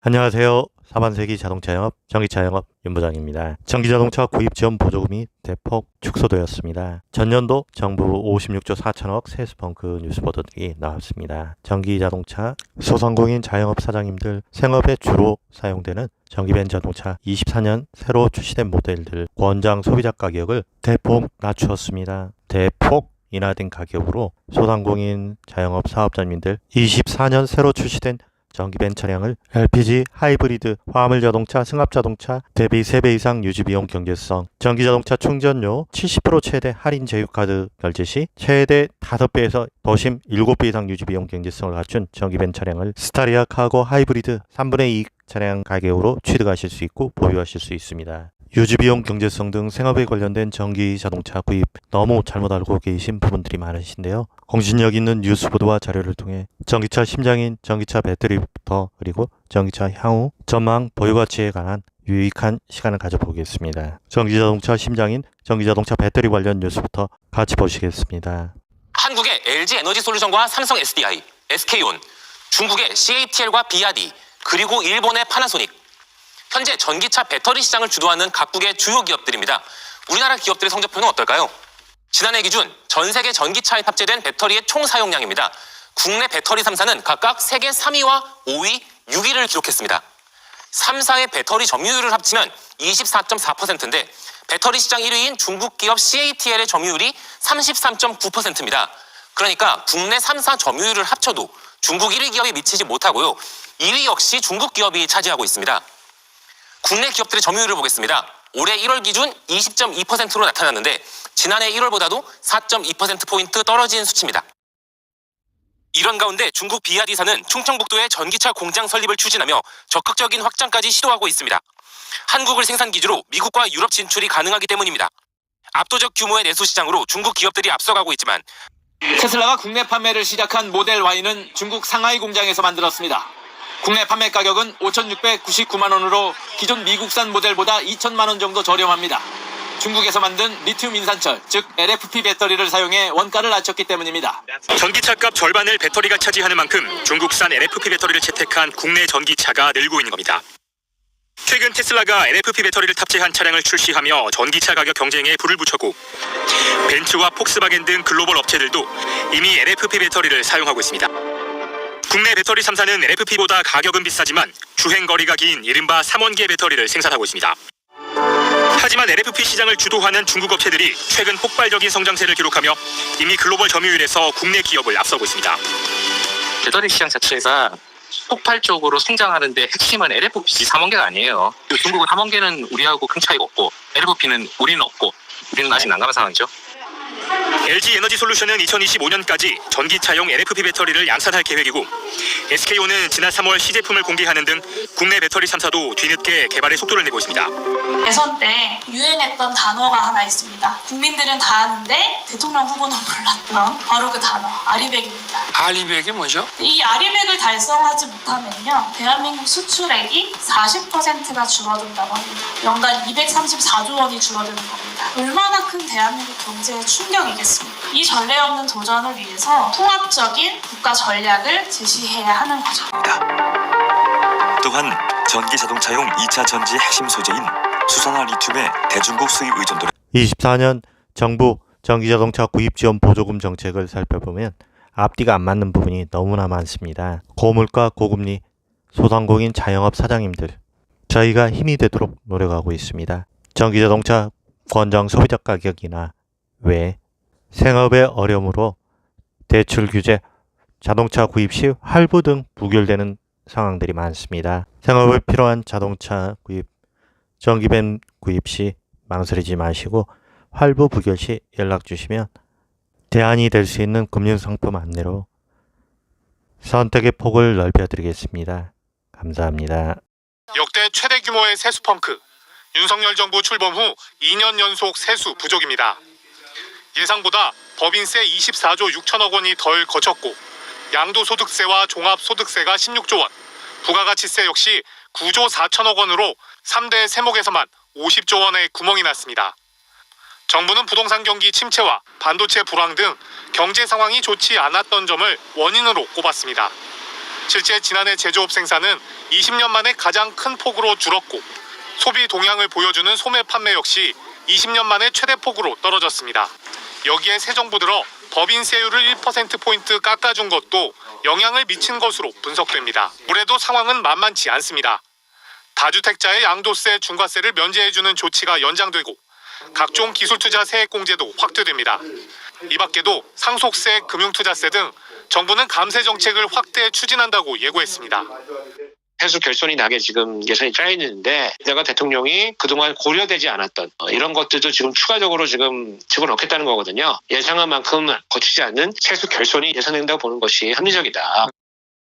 안녕하세요. 4반세기 자동차 영업, 전기차 영업 윤부장입니다. 전기자동차 구입 지원 보조금이 대폭 축소되었습니다. 전년도 정부 56조 4천억 세수펑크 뉴스보도들이 나왔습니다. 전기자동차 소상공인 자영업 사장님들 생업에 주로 사용되는 전기벤 자동차 24년 새로 출시된 모델들 권장 소비자 가격을 대폭 낮추었습니다. 대폭 인하된 가격으로 소상공인 자영업 사업자님들 24년 새로 출시된 전기벤 차량을 LPG, 하이브리드, 화물 자동차, 승합 자동차 대비 3배 이상 유지비용 경제성, 전기자동차 충전료 70% 최대 할인 제휴카드 결제 시 최대 5배에서 더심 7배 이상 유지비용 경제성을 갖춘 전기벤 차량을 스타리아 카고 하이브리드 3분의 2 차량 가격으로 취득하실 수 있고 보유하실 수 있습니다. 유지비용 경제성 등 생업에 관련된 전기 자동차 구입 너무 잘못 알고 계신 부분들이 많으신데요. 공신력 있는 뉴스 보도와 자료를 통해 전기차 심장인 전기차 배터리부터 그리고 전기차 향후 전망 보유 가치에 관한 유익한 시간을 가져보겠습니다. 전기자동차 심장인 전기자동차 배터리 관련 뉴스부터 같이 보시겠습니다. 한국의 LG 에너지솔루션과 삼성 SDI, SK온, 중국의 CATL과 비아디, 그리고 일본의 파나소닉. 현재 전기차 배터리 시장을 주도하는 각국의 주요 기업들입니다. 우리나라 기업들의 성적표는 어떨까요? 지난해 기준 전 세계 전기차에 탑재된 배터리의 총 사용량입니다. 국내 배터리 3사는 각각 세계 3위와 5위, 6위를 기록했습니다. 3사의 배터리 점유율을 합치면 24.4%인데 배터리 시장 1위인 중국 기업 CATL의 점유율이 33.9%입니다. 그러니까 국내 3사 점유율을 합쳐도 중국 1위 기업이 미치지 못하고요. 2위 역시 중국 기업이 차지하고 있습니다. 국내 기업들의 점유율을 보겠습니다. 올해 1월 기준 20.2%로 나타났는데 지난해 1월보다도 4.2%포인트 떨어진 수치입니다. 이런 가운데 중국 비아디사는 충청북도에 전기차 공장 설립을 추진하며 적극적인 확장까지 시도하고 있습니다. 한국을 생산 기지로 미국과 유럽 진출이 가능하기 때문입니다. 압도적 규모의 내수 시장으로 중국 기업들이 앞서가고 있지만 테슬라가 국내 판매를 시작한 모델 Y는 중국 상하이 공장에서 만들었습니다. 국내 판매 가격은 5,699만 원으로 기존 미국산 모델보다 2천만 원 정도 저렴합니다. 중국에서 만든 리튬 인산철, 즉 LFP 배터리를 사용해 원가를 낮췄기 때문입니다. 전기차값 절반을 배터리가 차지하는 만큼 중국산 LFP 배터리를 채택한 국내 전기차가 늘고 있는 겁니다. 최근 테슬라가 LFP 배터리를 탑재한 차량을 출시하며 전기차 가격 경쟁에 불을 붙였고 벤츠와 폭스바겐 등 글로벌 업체들도 이미 LFP 배터리를 사용하고 있습니다. 국내 배터리 3사는 LFP보다 가격은 비싸지만 주행거리가 긴 이른바 3원계 배터리를 생산하고 있습니다. 하지만 LFP 시장을 주도하는 중국 업체들이 최근 폭발적인 성장세를 기록하며 이미 글로벌 점유율에서 국내 기업을 앞서고 있습니다. 배터리 시장 자체가 폭발적으로 성장하는데 핵심은 LFP 3원계가 아니에요. 중국은 3원계는 우리하고 큰 차이가 없고 LFP는 우리는 없고 우리는 아직 난감한 상황이죠. LG 에너지솔루션은 2025년까지 전기차용 LFP 배터리를 양산할 계획이고 SK온은 지난 3월 시제품을 공개하는 등 국내 배터리 3사도 뒤늦게 개발의 속도를 내고 있습니다. 대선 때 유행했던 단어가 하나 있습니다. 국민들은 다 아는데 대통령 후보는 몰랐던 바로 그 단어 아리백입니다. 아리백이 뭐죠? 이 아리백을 달성하지 못하면요 대한민국 수출액이 40%가 줄어든다고 합니다. 연간 234조 원이 줄어드는 겁니다. 얼마나 큰 대한민국 경제에 충격이겠습니까? 이 전례 없는 도전을 위해서 통합적인 국가 전략을 제시해야 하는 거죠. 또한 전기 자동차용 2차 전지의 핵심 소재인 수산화 리튬의 대중국 수입 의존도를 24년 정부 전기자동차 구입 지원 보조금 정책을 살펴보면 앞뒤가 안 맞는 부분이 너무나 많습니다. 고물가 고금리 소상공인 자영업 사장님들 저희가 힘이 되도록 노력하고 있습니다. 전기자동차 권장 소비자 가격이나 외 생업의 어려움으로 대출 규제, 자동차 구입 시 할부 등 부결되는 상황들이 많습니다. 생업에 필요한 자동차 구입, 전기벤 구입 시 망설이지 마시고 할부 부결 시 연락 주시면 대안이 될 수 있는 금융상품 안내로 선택의 폭을 넓혀드리겠습니다. 감사합니다. 역대 최대 규모의 세수펑크, 윤석열 정부 출범 후 2년 연속 세수 부족입니다. 예상보다 법인세 24조 6천억 원이 덜 거쳤고 양도소득세와 종합소득세가 16조 원, 부가가치세 역시 9조 4천억 원으로 3대 세목에서만 50조 원의 구멍이 났습니다. 정부는 부동산 경기 침체와 반도체 불황 등 경제 상황이 좋지 않았던 점을 원인으로 꼽았습니다. 실제 지난해 제조업 생산은 20년 만에 가장 큰 폭으로 줄었고 소비 동향을 보여주는 소매 판매 역시 20년 만에 최대폭으로 떨어졌습니다. 여기에 새 정부 들어 법인세율을 1%포인트 깎아준 것도 영향을 미친 것으로 분석됩니다. 올해도 상황은 만만치 않습니다. 다주택자의 양도세, 중과세를 면제해주는 조치가 연장되고 각종 기술투자 세액공제도 확대됩니다. 이 밖에도 상속세, 금융투자세 등 정부는 감세 정책을 확대 추진한다고 예고했습니다. 세수 결손이 나게 지금 예산이 짜여 있는데 내가 대통령이 그동안 고려되지 않았던 이런 것들도 지금 추가적으로 지금 집어넣겠다는 거거든요. 예상한 만큼 거치지 않는 세수 결손이 예상된다고 보는 것이 합리적이다.